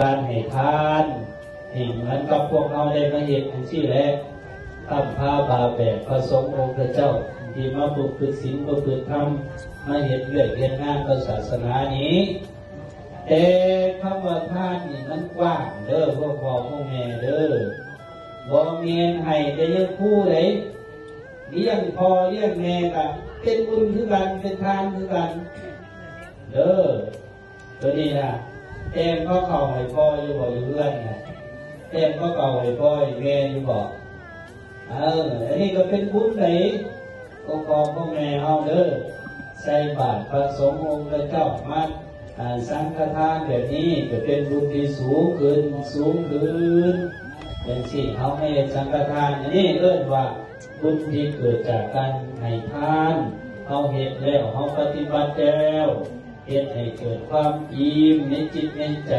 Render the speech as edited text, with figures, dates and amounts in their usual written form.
การให้ทานเห็นเหมือนกับพวกเราได้มาเห็นทั้งที่แรกทำผ้าบาแบกพระสงฆ์องค์เจ้าที่มาฝึกศีลก็ฝึกธรรมมาเห็นเรื่องเรียนงานต่อศาสนานี้แต่คำว่าทานนี่มันกว้างเด้อพวกพ่อพวกแม่เด้อบ่เมียนให้ได้ยังคู่ไหนเลี้ยงพ่อเลี้ยงแม่ก็เป็นบุญคือกันเป็นทานคือกันเด้อตัวนี้นะแต้มก็เข่าให้พ่ออยู่บ่อยู่เพื่อนนะแต้มก็เข่าให้พ่อให้แม่อยู่บ่อันนี้ก็เป็นบุญไหนก็ขอพ่อแม่เอาเด้อใส่บาตรพระสงฆ์องค์เจ้ามาสังฆทานแบบนี้จะเป็นบุญที่สูงขึ้นอย่างที่เขาให้สังฆทานอันนี้เรียกว่าบุญที่เกิดจากการให้ทานเขาเห็นแล้วเขาปฏิบัติแล้วเห็นให้เกิดความอิ่มในจิตในใจ